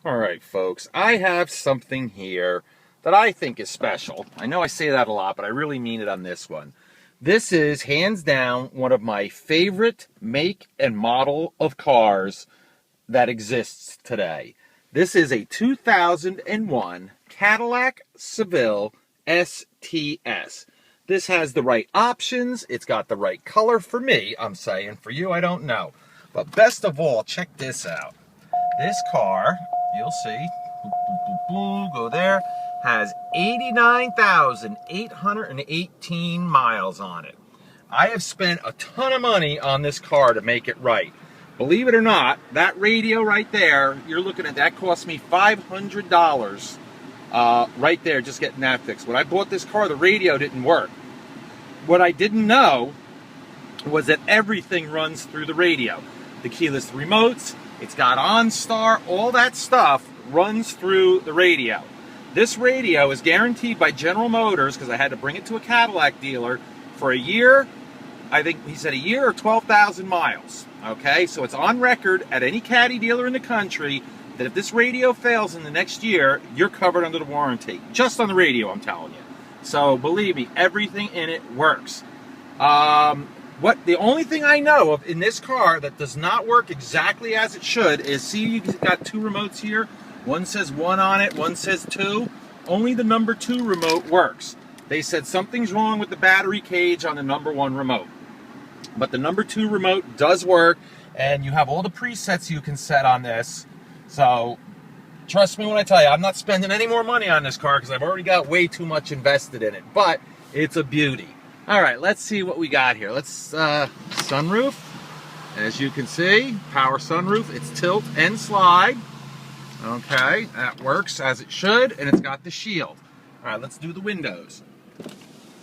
All right, folks, I have something here that I think is special. I know I say that a lot, but I really mean it on this one. This is, hands down, one of my favorite make and model of cars that exists today. This is a 2001 Cadillac Seville STS. This has the right options. It's got the right color for me, I'm saying. For you, I don't know. But best of all, check this out. This car, you'll see, go there, has 89,818 miles on it. I have spent a ton of money on this car to make it right. Believe it or not, that radio right there, you're looking at, that cost me $500 right there, just getting that fixed. When I bought this car, the radio didn't work. What I didn't know was that everything runs through the radio. The keyless remotes, it's got OnStar, all that stuff runs through the radio. This radio is guaranteed by General Motors, because I had to bring it to a Cadillac dealer, for a year. I think he said a year or 12,000 miles. Okay, so it's on record at any Caddy dealer in the country that if this radio fails in the next year, you're covered under the warranty. Just on the radio, I'm telling you. So believe me, everything in it works. The only thing I know of in this car that does not work exactly as it should is, see, you've got two remotes here. One says 1 on it, one says 2. Only the number 2 remote works. They said something's wrong with the battery cage on the number 1 remote. But the number 2 remote does work, and you have all the presets you can set on this. So trust me when I tell you, I'm not spending any more money on this car because I've already got way too much invested in it. But it's a beauty. All right, let's see what we got here. Let's, sunroof. As you can see, power sunroof. It's tilt and slide. Okay, that works as it should, and it's got the shield. All right, let's do the windows.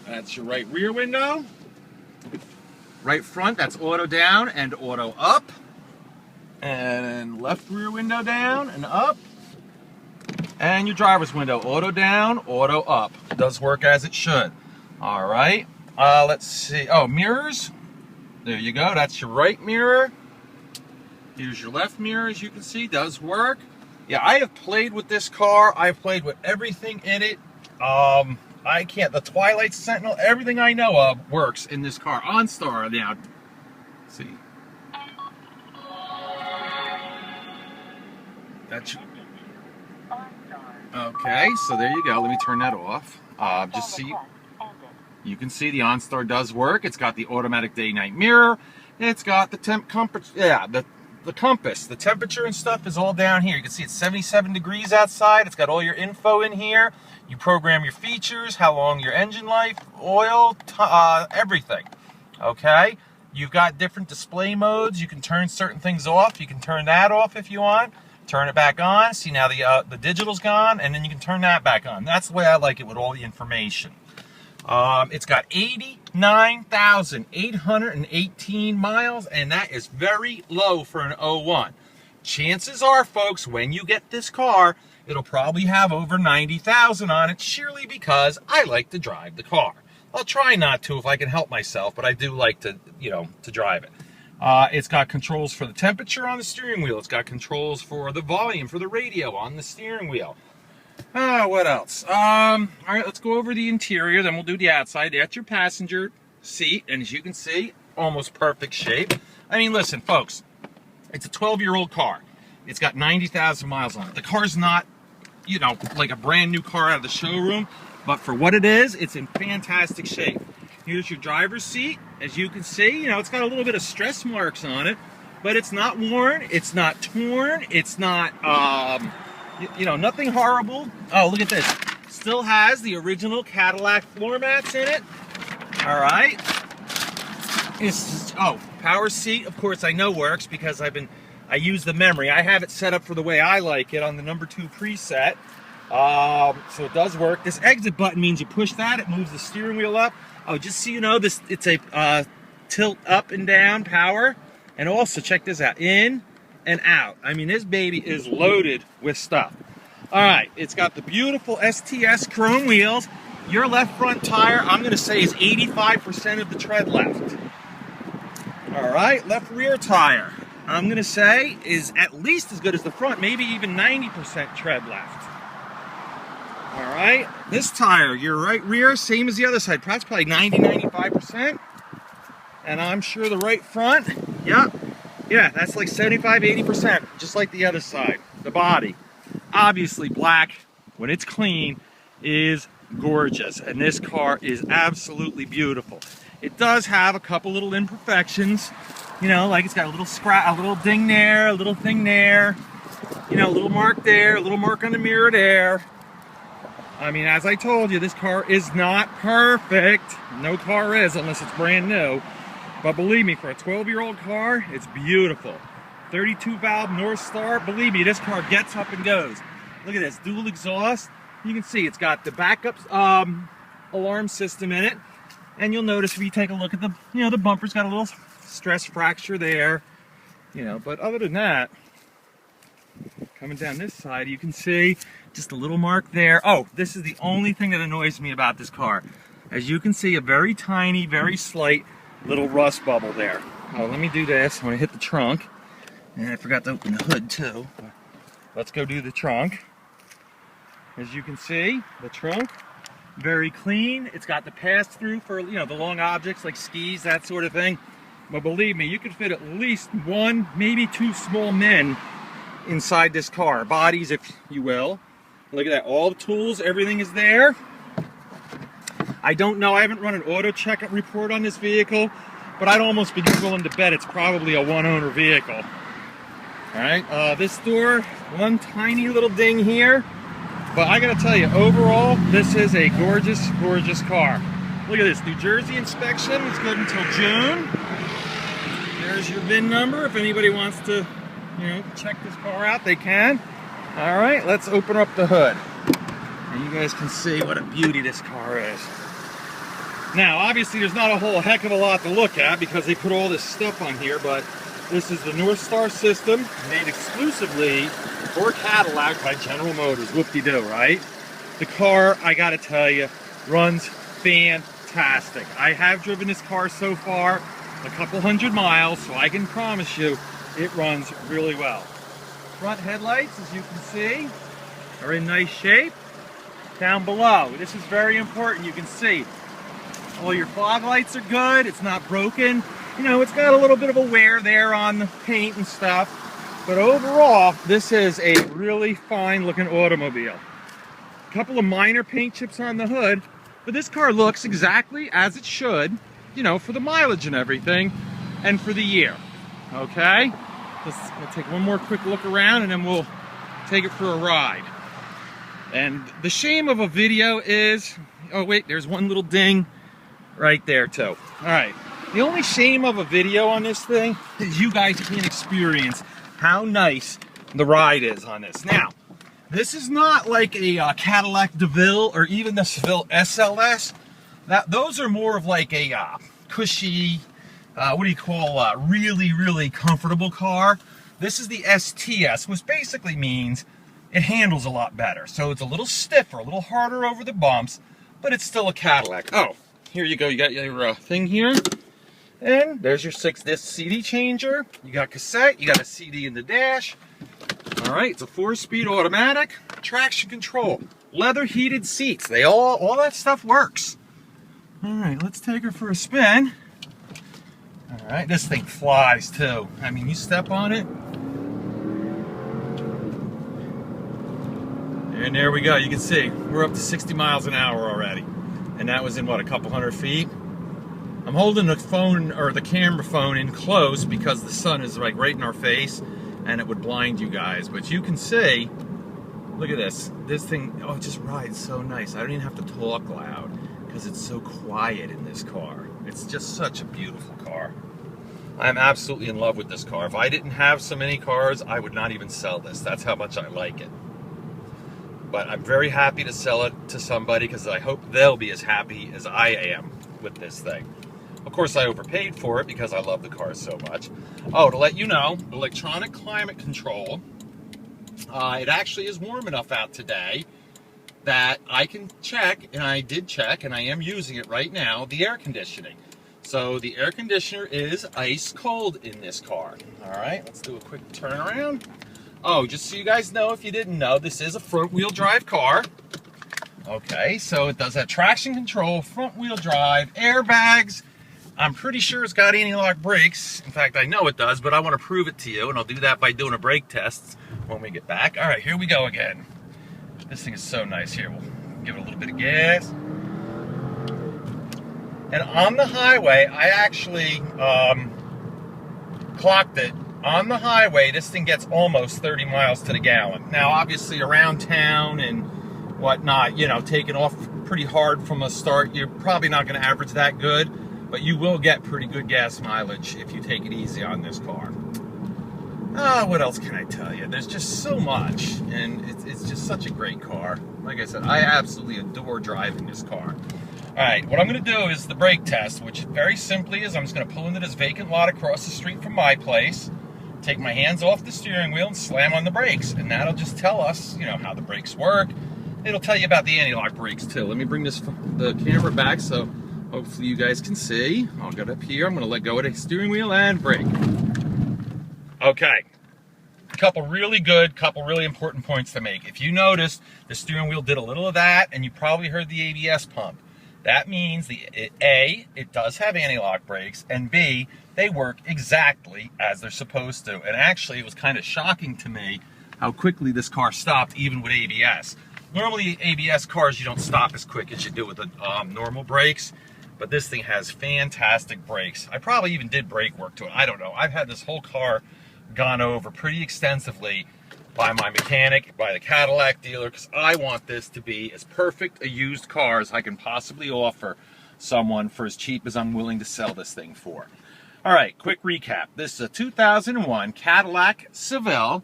That's your right rear window. Right front, that's auto down and auto up. And left rear window down and up. And your driver's window, auto down, auto up. Does work as it should. All right. Let's see. Oh, mirrors. There you go. That's your right mirror. Here's your left mirror, as you can see. Does work. Yeah, I have played with this car. I've played with everything in it. I can't. The Twilight Sentinel, everything I know of works in this car. OnStar now. Let's see. That's. Okay, so there you go. Let me turn that off. Just see. You can see the OnStar does work. It's got the automatic day-night mirror. It's got the compass. Yeah, the compass. The temperature and stuff is all down here. You can see it's 77 degrees outside. It's got all your info in here. You program your features, how long your engine life, oil, everything. Okay? You've got different display modes. You can turn certain things off. You can turn that off if you want. Turn it back on. See, now the digital's gone, and then you can turn that back on. That's the way I like it with all the information. It's got 89,818 miles, and that is very low for an 01. Chances are, folks, when you get this car, it'll probably have over 90,000 on it, surely because I like to drive the car. I'll try not to if I can help myself, but I do like to, to drive it. It's got controls for the temperature on the steering wheel. It's got controls for the volume, for the radio on the steering wheel. What else? All right, let's go over the interior, then we'll do the outside. That's your passenger seat, and as you can see, almost perfect shape. I mean, listen, folks, it's a 12-year-old car. It's got 90,000 miles on it. The car's not, like a brand new car out of the showroom, but for what it is, it's in fantastic shape. Here's your driver's seat. As you can see, it's got a little bit of stress marks on it, but it's not worn, it's not torn, it's not, nothing horrible. Oh, look at this. Still has the original Cadillac Floormats in it. All right. Power seat, of course, I know works because I use the memory. I have it set up for the way I like it on the number 2 preset. So it does work. This exit button means you push that, it moves the steering wheel up. Oh, just so you know, it's a tilt up and down power. And also, check this out, in and out. I mean, this baby is loaded with stuff. All right, it's got the beautiful STS chrome wheels. Your left front tire, I'm going to say, is 85% of the tread left. All right, left rear tire. I'm going to say, is at least as good as the front, maybe even 90% tread left. All right, this tire, your right rear, same as the other side, probably 90-95%. And I'm sure the right front, yeah, that's like 75-80%, just like the other side. The body, obviously black, when it's clean, is gorgeous. And this car is absolutely beautiful. It does have a couple little imperfections, you know, like it's got a little scratch, a little ding there, a little thing there, you know, a little mark there, a little mark on the mirror there. I mean, as I told you, this car is not perfect. No car is, unless it's brand new. But believe me, for a 12-year-old car, it's beautiful. 32-valve North Star. Believe me, this car gets up and goes. Look at this, dual exhaust. You can see it's got the backup alarm system in it. And you'll notice if you take a look at the, you know, the bumper's got a little stress fracture there. You know, but other than that, coming down this side, you can see just a little mark there. Oh, this is the only thing that annoys me about this car. As you can see, a very tiny, very slight little rust bubble there. Oh, let me do this. I'm going to hit the trunk. And I forgot to open the hood too. Let's go do the trunk. As you can see, the trunk, very clean. It's got the pass-through for, you know, the long objects like skis, that sort of thing. But believe me, you could fit at least one, maybe two small men inside this car. Bodies, if you will. Look at that, all the tools, everything is there. I don't know, I haven't run an auto checkup report on this vehicle, but I'd almost be willing to bet it's probably a one-owner vehicle. All right, this door, one tiny little ding here, but I gotta tell you, overall, this is a gorgeous, gorgeous car. Look at this, New Jersey inspection is good until June. There's your VIN number. If anybody wants to, you know, check this car out, they can. All right, let's open up the hood. And you guys can see what a beauty this car is. Now, obviously, there's not a whole heck of a lot to look at because they put all this stuff on here, but this is the North Star system made exclusively for Cadillac by General Motors. Whoop-de-doo, right? The car, I gotta tell you, runs fantastic. I have driven this car so far a couple hundred miles, so I can promise you it runs really well. Front headlights, as you can see, are in nice shape. Down below, this is very important, you can see all your fog lights are good, it's not broken. You know, it's got a little bit of a wear there on the paint and stuff, but overall, this is a really fine looking automobile. A couple of minor paint chips on the hood, but this car looks exactly as it should, you know, for the mileage and everything, and for the year, okay? Let's take one more quick look around and then we'll take it for a ride. And the shame of a video is, oh wait, there's one little ding right there too. All right, the only shame of a video on this thing is you guys can't experience how nice the ride is on this. Now, this is not like a Cadillac Seville or even the Seville SLS. Those are more of like a cushy, what do you call really, really comfortable car. This is the STS, which basically means it handles a lot better. So it's a little stiffer, a little harder over the bumps, but it's still a Cadillac. Oh, here you go. You got your thing here. And there's your disc CD changer. You got cassette, you got a CD in the dash. All right, it's a 4-speed automatic, traction control, leather heated seats. All that stuff works. All right, let's take her for a spin. All right, this thing flies too. I mean, you step on it. And there we go, you can see, we're up to 60 miles an hour already. And that was in what, a couple hundred feet? I'm holding the phone, or the camera phone, in close because the sun is like right in our face and it would blind you guys. But you can see, look at this. This thing, oh, it just rides so nice. I don't even have to talk loud because it's so quiet in this car. It's just such a beautiful car. I'm absolutely in love with this car. If I didn't have so many cars, I would not even sell this. That's how much I like it. But I'm very happy to sell it to somebody because I hope they'll be as happy as I am with this thing. Of course, I overpaid for it because I love the car so much. Oh, to let you know, electronic climate control. It actually is warm enough out today that I can check, and I did check, and I am using it right now, the air conditioning. So the air conditioner is ice cold in this car. All right, let's do a quick turnaround. Oh, just so you guys know, if you didn't know, this is a front wheel drive car. Okay, so it does have traction control, front wheel drive, airbags. I'm pretty sure it's got anti-lock brakes. In fact, I know it does, but I want to prove it to you, and I'll do that by doing a brake test when we get back. All right, here we go again. This thing is so nice here. We'll give it a little bit of gas. And on the highway, I actually clocked it. On the highway, this thing gets almost 30 miles to the gallon. Now, obviously, around town and whatnot, you know, taking off pretty hard from a start, you're probably not going to average that good, but you will get pretty good gas mileage if you take it easy on this car. What else can I tell you? There's just so much, and it's just such a great car. Like I said, I absolutely adore driving this car. All right, what I'm going to do is the brake test, which very simply is I'm just going to pull into this vacant lot across the street from my place, take my hands off the steering wheel and slam on the brakes, and that'll just tell us, you know, how the brakes work. It'll tell you about the anti-lock brakes too. Let me bring the camera back so hopefully you guys can see. I'll get up here. I'm going to let go of the steering wheel and brake. Okay. Couple really important points to make. If you noticed, the steering wheel did a little of that, and you probably heard the ABS pump. That means A, it does have anti-lock brakes, and B, they work exactly as they're supposed to. And actually, it was kind of shocking to me how quickly this car stopped, even with ABS. Normally, ABS cars, you don't stop as quick as you do with the normal brakes, but this thing has fantastic brakes. I probably even did brake work to it. I don't know. I've had this whole car gone over pretty extensively by my mechanic, by the Cadillac dealer, because I want this to be as perfect a used car as I can possibly offer someone for as cheap as I'm willing to sell this thing for. All right, quick recap. This is a 2001 Cadillac Seville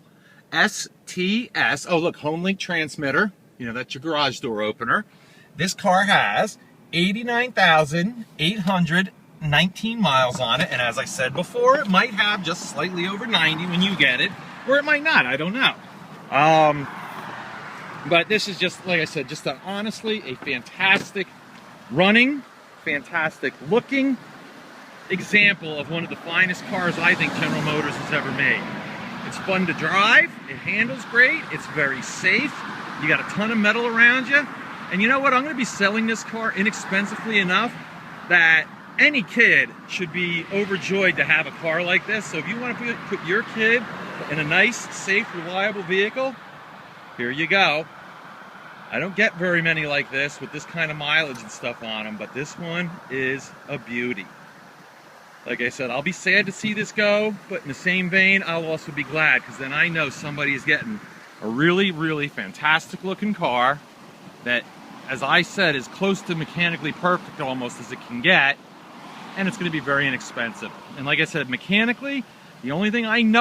STS. Oh, look, HomeLink transmitter. You know, that's your garage door opener. This car has 89,819 miles on it, and as I said before, it might have just slightly over 90 when you get it, or it might not, I don't know. But this is just, like I said, just honestly a fantastic running, fantastic looking example of one of the finest cars I think General Motors has ever made. It's fun to drive, it handles great, it's very safe, you got a ton of metal around you, and you know what, I'm going to be selling this car inexpensively enough that any kid should be overjoyed to have a car like this. So if you want to put your kid in a nice, safe, reliable vehicle, here you go. I don't get very many like this with this kind of mileage and stuff on them, but this one is a beauty. Like I said, I'll be sad to see this go, but in the same vein, I'll also be glad, because then I know somebody is getting a really, really fantastic looking car that, as I said, is close to mechanically perfect almost as it can get, and it's going to be very inexpensive. And like I said, mechanically, the only thing I know